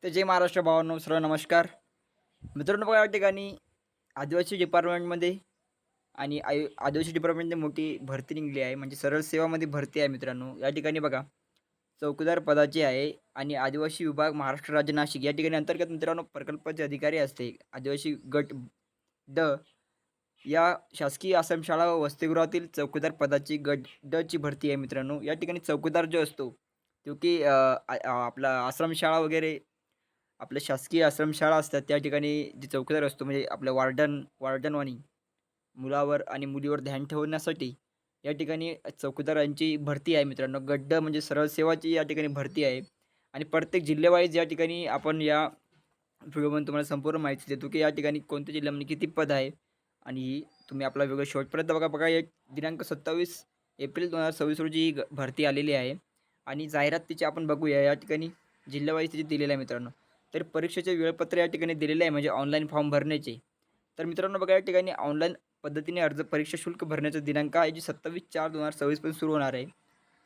तर जय महाराष्ट्र भावांनो, सर्व नमस्कार. मित्रांनो बघा या ठिकाणी आदिवासी डिपार्टमेंटमध्ये आणि आदिवासी डिपार्टमेंटमध्ये मोठी भरती निघाली आहे. म्हणजे सरळ सेवामध्ये भरती आहे मित्रांनो. या ठिकाणी बघा चौकीदार पदाची आहे आणि आदिवासी विभाग महाराष्ट्र राज्य नाशिक या ठिकाणी अंतर्गत मित्रांनो प्रकल्पाचे अधिकारी असते. आदिवासी गट ड या शासकीय आश्रमशाळा व वसतिगृहातील चौकीदार पदाची गट ड ची भरती आहे मित्रांनो. या ठिकाणी चौकीदार जो असतो तो की आपला आश्रमशाळा वगैरे आपल्या शासकीय आश्रमशाळा असतात त्या ठिकाणी जे चौकीदार असतो म्हणजे आपलं वॉर्डनवाणी मुलावर आणि मुलीवर ध्यान ठेवण्यासाठी या ठिकाणी चौकीदारांची भरती आहे मित्रांनो. गड्ड म्हणजे सरळ सेवाची या ठिकाणी भरती आहे आणि प्रत्येक जिल्ह्यावाईज या ठिकाणी आपण या व्हिडिओमध्ये तुम्हाला संपूर्ण माहिती देतो, की या ठिकाणी कोणत्या जिल्ह्यामध्ये किती पद आहे आणि तुम्ही आपला व्हिडिओ शेवटपर्यंत बघा. बघा एक दिनांक 27 एप्रिल 2026 रोजी ही भरती आलेली आहे आणि जाहिरात तिची आपण बघूया. या ठिकाणी जिल्हावाईज तिची दिलेली आहे मित्रांनो. तर परीक्षेचे वेळपत्र या ठिकाणी दिलेले आहे म्हणजे ऑनलाईन फॉर्म भरण्याचे. तर मित्रांनो बघा या ठिकाणी ऑनलाईन पद्धतीने परीक्षा शुल्क भरण्याचा दिनांक आहे जी 27/4/2026 पासून सुरू होणार आहे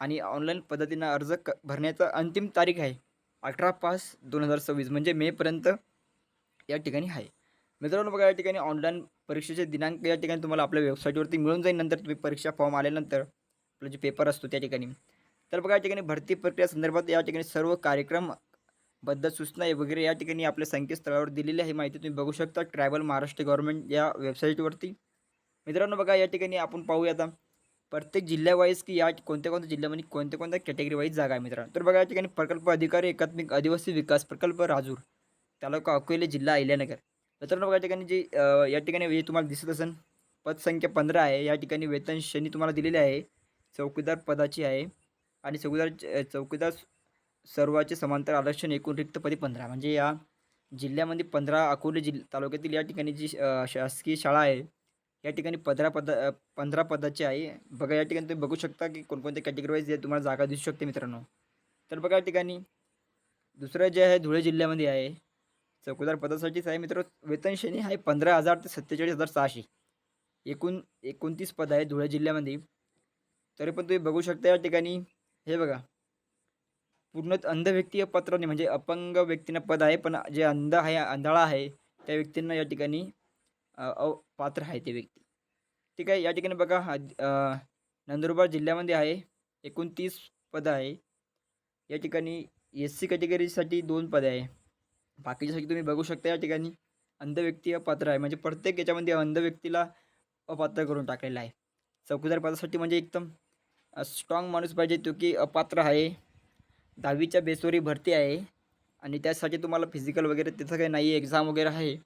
आणि ऑनलाईन पद्धतीनं भरण्याचा अंतिम तारीख आहे 18/5/2026 म्हणजे मेपर्यंत या ठिकाणी आहे. मित्रांनो बघा या ठिकाणी ऑनलाईन परीक्षेचे दिनांक या ठिकाणी तुम्हाला आपल्या वेबसाईटवरती मिळून जाईल. नंतर तुम्ही परीक्षा फॉर्म आल्यानंतर आपला जे पेपर असतो त्या ठिकाणी. तर बघा या ठिकाणी भरती प्रक्रिया संदर्भात या ठिकाणी सर्व कार्यक्रमबद्ध सूचना वगैरे या ठिकाणी आपल्या संकेतस्थळावर दिलेली आहे माहिती तुम्ही बघू शकता. ट्रायबल महाराष्ट्र गव्हर्नमेंट या वेबसाईटवरती. मित्रांनो बघा या ठिकाणी आपण पाहूया आता प्रत्येक जिल्ह्यावाईज की या कोणत्या-कोणत्या जिल्ह्यामध्ये कोणत्या-कोणत्या कॅटेगरी वाईज जागा आहे मित्रांनो. तर बघा या ठिकाणी प्रकल्प अधिकारी एकात्मिक आदिवासी विकास प्रकल्प राजूर, तालुका अकोले, जिल्हा अहिल्यानगर. मित्रांनो बघा या ठिकाणी जी या ठिकाणी हे तुम्हाला दिसत असेल पदसंख्या 15 आहे. या ठिकाणी वेतन श्रेणी तुम्हाला दिलेली आहे. चौकीदार पदाची आहे आणि चौकीदार सर्वाचे समांतर आरक्षण एकूण रिक्त पदी 15 म्हणजे या जिल्ह्यामध्ये 15 अकोले तालुक्यातील या ठिकाणी जी शासकीय शाळा आहे या ठिकाणी 15 पदाची आहे. बघा या ठिकाणी तुम्ही बघू शकता की कोणकोणत्या कॅटेगरी वाईज तुम्हाला जागा दिसू शकते मित्रांनो. तर बघा या ठिकाणी दुसरं जे आहे धुळे जिल्ह्यामध्ये आहे. चौकीदार पदासाठीच आहे मित्र. वेतन श्रेणी आहे 15,000 ते 47,600. एकूण 29 पद आहे धुळे जिल्ह्यामध्ये. तरी पण तुम्ही बघू शकता या ठिकाणी हे बघा पूर्णतः अंध व्यक्ती पात्र नाही म्हणजे अपंग व्यक्तींना पद आहे, पण जे अंधाळा आहे त्या व्यक्तींना या ठिकाणी अपात्र आहे ते व्यक्ती. ठीक आहे. या ठिकाणी बघा नंदुरबार जिल्ह्यामध्ये आहे. एकूण 30 पदं आहे. या ठिकाणी एस-सी कॅटेगरीसाठी 2 पदे आहे. बाकीच्यासाठी तुम्ही बघू शकता या ठिकाणी अंध व्यक्ती अपात्र आहे. म्हणजे प्रत्येक याच्यामध्ये अंध व्यक्तीला अपात्र करून टाकलेलं आहे. चौकीदार पदासाठी म्हणजे एकदम स्ट्रॉंग माणूस पाहिजे तो की अपात्र आहे. 10वीच्या बेसवरही भरती आहे आणि त्यासाठी तुम्हाला फिजिकल वगैरे तिथं काही नाही आहे. एक्झाम वगैरे आहे.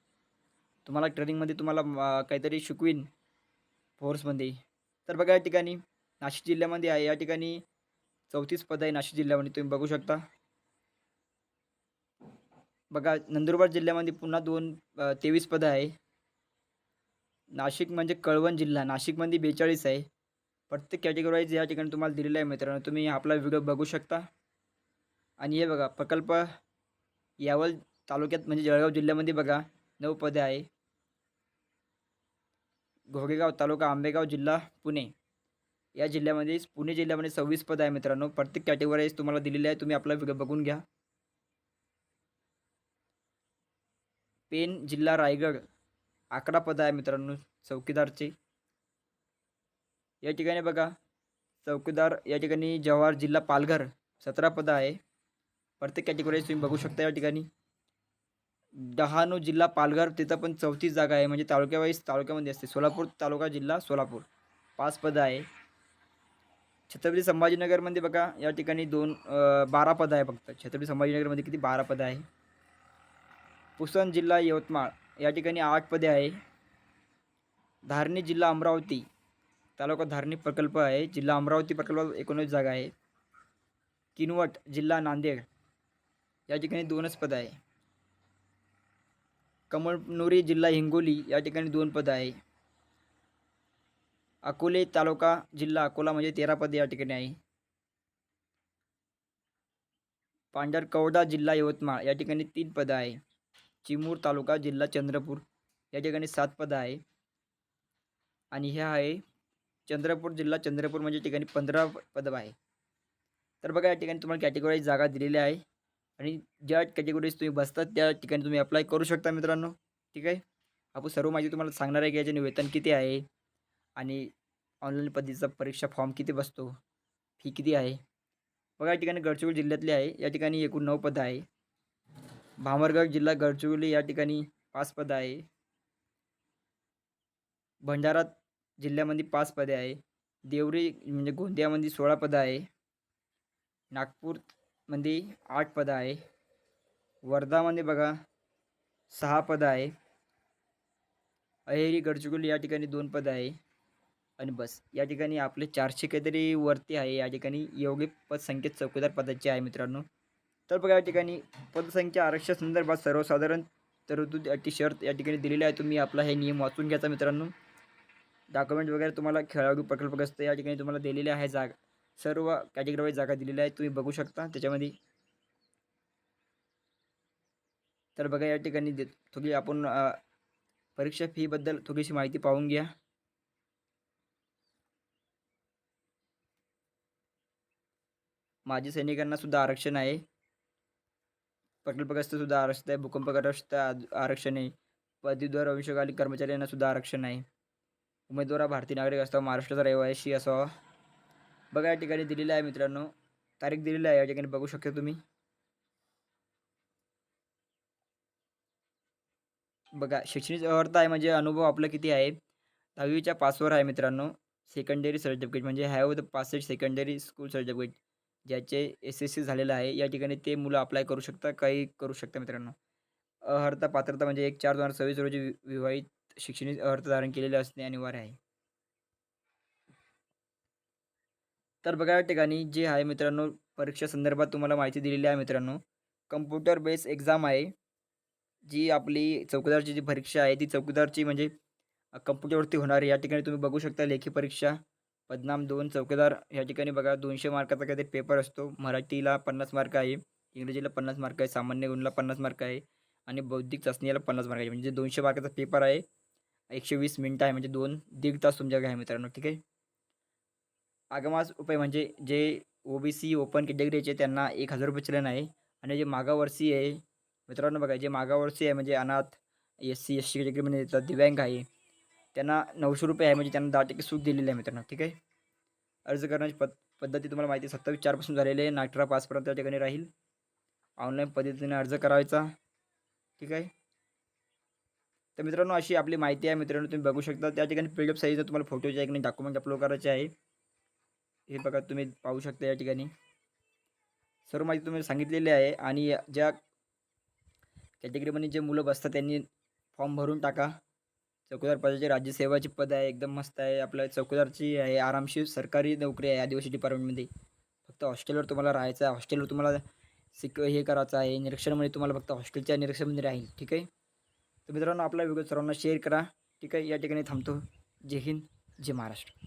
तुम्हाला ट्रेनिंगमध्ये तुम्हाला काहीतरी शिकवीन फोर्समध्ये. तर बघा या ठिकाणी नाशिक जिल्ह्यामध्ये आहे. या ठिकाणी 34 पद आहे नाशिक जिल्ह्यामध्ये तुम्ही बघू शकता. बघा नंदुरबार जिल्ह्यामध्ये पुन्हा 23 पदं आहे. नाशिक म्हणजे कळवण जिल्हा. नाशिकमध्ये 42 आहे. प्रत्येक कॅटेगरी वाईज या ठिकाणी तुम्हाला दिलेलं आहे मित्रांनो. तुम्ही आपला व्हिडिओ बघू शकता. आणि हे बघा प्रकल्प यावल तालुक्यात म्हणजे जळगाव जिल्ह्यामध्ये बघा 9 पदे आहे. घोडेगाव तालुका आंबेगाव जिल्हा पुणे या जिल्ह्यामध्ये पुणे जिल्ह्यामध्ये 26 पद आहे मित्रांनो. प्रत्येक कॅटेगरी वाईज तुम्हाला दिलेली आहे. तुम्ही आपला व्हिडिओ बघून घ्या. पेन जिल्हा रायगड 11 पद आहे मित्रांनो चौकीदारचे. या ठिकाणी बघा चौकीदार या ठिकाणी जव्हार जिल्हा पालघर 17 पदं आहे. प्रत्येक कॅटेगरी तुम्ही बघू शकता या ठिकाणी. डहाणू जिल्हा पालघर तिथं पण 34 जागा आहे म्हणजे तालुक्यामध्ये असते. सोलापूर तालुका जिल्हा सोलापूर 5 पदं आहे. छत्रपती संभाजीनगरमध्ये बघा या ठिकाणी 12 पदं आहे फक्त. छत्रपती संभाजीनगरमध्ये किती 12 पदं आहे. पुसद जिल्हा यवतमाळ या ठिकाणी 8 पदे आहे. धारणी जिल्हा अमरावती तालुका धारणी प्रकल्प आहे. जिल्हा अमरावती प्रकल्पात 19 जागा आहे. किनवट जिल्हा नांदेड या ठिकाणी 2च पदं आहे. कमळनुरी जिल्हा हिंगोली या ठिकाणी 2 पदं आहे. अकोले तालुका जिल्हा अकोला म्हणजे 13 पदे या ठिकाणी आहे. पांढरकवडा जिल्हा यवतमाळ या ठिकाणी 3 पदं आहे. चिमूर तालुका जिल्हा चंद्रपूर या ठिकाणी 7 पदं आहे. आणि हे आहे चंद्रपूर जिल्हा चंद्रपूर म्हणजे ठिकाणी 15 पदं आहे. तर बघा या ठिकाणी तुम्हाला कॅटेगरी जागा दिलेल्या आहे. आणि ज्या कॅटेगरीज तुम्ही बसतात त्या ठिकाणी तुम्ही अप्लाय करू शकता मित्रांनो. ठीक आहे. आपण सर्व माहिती तुम्हाला सांगणार आहे की याच्याने वेतन किती आहे आणि ऑनलाईन पद्धतीचा परीक्षा फॉर्म किती बसतो, फी किती आहे. बघा या ठिकाणी गडचिरोली जिल्ह्यातले आहे. या ठिकाणी एकूण 9 पदं आहे. भामरगड जिल्हा गडचिरोली या ठिकाणी 5 पदं आहे. भंडारा जिल्ह्यामध्ये 5 पदे आहे. देवरी म्हणजे गोंदियामध्ये 16 पदं आहे. नागपूरमध्ये 8 पदं आहे. वर्धामध्ये बघा 6 पदं आहे. अहेरी गडचिरोली या ठिकाणी 2 पदं आहे. आणि बस या ठिकाणी आपले 400 काहीतरी वरती आहे. या ठिकाणी एवढी पदसंख्या चौकीदार पदाची आहे मित्रांनो. तर बघा या ठिकाणी पदसंख्या आरक्षण संदर्भात सर्वसाधारण तरतूद अटी शर्त या ठिकाणी दिलेली आहे. तुम्ही आपला हे नियम वाचून घ्यायचा मित्रांनो. डॉक्युमेंट वगैरे तुम्हाला खेळाडू प्रकल्पग्रस्त या ठिकाणी तुम्हाला दिलेले आहे जागा. सर्व कॅटेगरी वाईज जागा दिलेल्या आहेत. तुम्ही बघू शकता त्याच्यामध्ये. तर बघा या ठिकाणी थोडी आपण परीक्षा फीबद्दल थोडीशी माहिती पाहून घ्या. माजी सैनिकांना सुद्धा आरक्षण आहे. प्रकल्पग्रस्त सुद्धा आरक्षित आहे. भूकंपग्रस्त आरक्षण आहे. पदवीधर अंशकालीन कर्मचाऱ्यांना सुद्धा आरक्षण आहे. उमेदवार हा भारतीय नागरिक असावा, महाराष्ट्राचा रहिवासी असावा. बघा या ठिकाणी दिलेलं आहे मित्रांनो. तारीख दिलेली आहे या ठिकाणी बघू शकता तुम्ही. बघा शैक्षणिक अर्हता आहे म्हणजे अनुभव आपला किती आहे. 10वीच्या पासवर आहे मित्रांनो. सेकंडरी सर्टिफिकेट म्हणजे have the passed secondary school certificate ज्याचे SSC झालेलं आहे. या ठिकाणी ते मुलं अप्लाय करू शकता, काही करू शकता मित्रांनो. अर्हता पात्रता म्हणजे 1/4/2026 रोजी विवाहित शैक्षणिक अर्हता धारण केलेले असणे अनिवार्य आहे. तर बघा या ठिकाणी जे आहे मित्रांनो परीक्षा संदर्भात तुम्हाला माहिती दिलेली आहे मित्रांनो. कम्प्युटर बेस एक्झाम आहे. जी आपली चौकीदारची जी परीक्षा आहे ती चौकीदारची म्हणजे कम्प्युटरवरती होणार आहे. या ठिकाणी तुम्ही बघू शकता लेखी परीक्षा पदनाम 2 चौकीदार या ठिकाणी बघा 200 मार्काचा काहीतरी पेपर असतो. मराठीला 50 मार्क आहे, इंग्रजीला 50 मार्क आहे, सामान्य गुणला 50 मार्क आहे आणि बौद्धिक चाचणीला 50 मार्क आहे. म्हणजे 200 मार्काचा पेपर आहे. 120 मिनिटं आहे म्हणजे 2-1.5 तास तुमच्याकडे आहे मित्रांनो. ठीक आहे. आगमास रुपये म्हणजे जे OBC ओपन कॅटेगरीचे त्यांना 1,000 रुपये चलन आहे आणि जे मागावर्षीय आहे मित्रांनो बघा जे मागावर्षीय आहे म्हणजे अनाथ SC SC कॅटेगरीमध्ये येतात दिव्यांग आहे त्यांना 900 रुपये आहे म्हणजे त्यांना 10% सूट दिलेली आहे मित्रांनो. ठीक आहे. अर्ज करण्याची पद्धती तुम्हाला माहिती आहे 27/4 झालेले आहे. 18 5पर्यंत त्या ठिकाणी राहील. ऑनलाईन पद्धतीने अर्ज करायचा. ठीक आहे. तर मित्रांनो अशी आपली माहिती आहे मित्रांनो तुम्ही बघू शकता. त्या ठिकाणी PDF साईजचा तुम्हाला फोटोचे एक डॉक्युमेंट अपलोड करायचे आहे. हे बघा तुम्ही पाहू शकता या ठिकाणी सर्व माहिती तुम्ही सांगितलेली आहे. आणि ज्या कॅटेगरीमध्ये जे मुलं बसतात त्यांनी फॉर्म भरून टाका. चौकीदार पदाची राज्यसेवाची पद आहे एकदम मस्त आहे. आपल्या चौकीदारची आहे आरामशीर सरकारी नोकरी आहे आदिवासी डिपार्टमेंटमध्ये. फक्त हॉस्टेलवर तुम्हाला राहायचं आहे. हॉस्टेलवर तुम्हाला हे करायचं आहे. निरीक्षणामध्ये तुम्हाला फक्त हॉस्टेलच्या निरीक्षणामध्ये राहील. ठीक आहे. तर मित्रांनो आपला व्हिडिओ सर्वांना शेअर करा. ठीक आहे. या ठिकाणी थांबतो. जय हिंद जय महाराष्ट्र.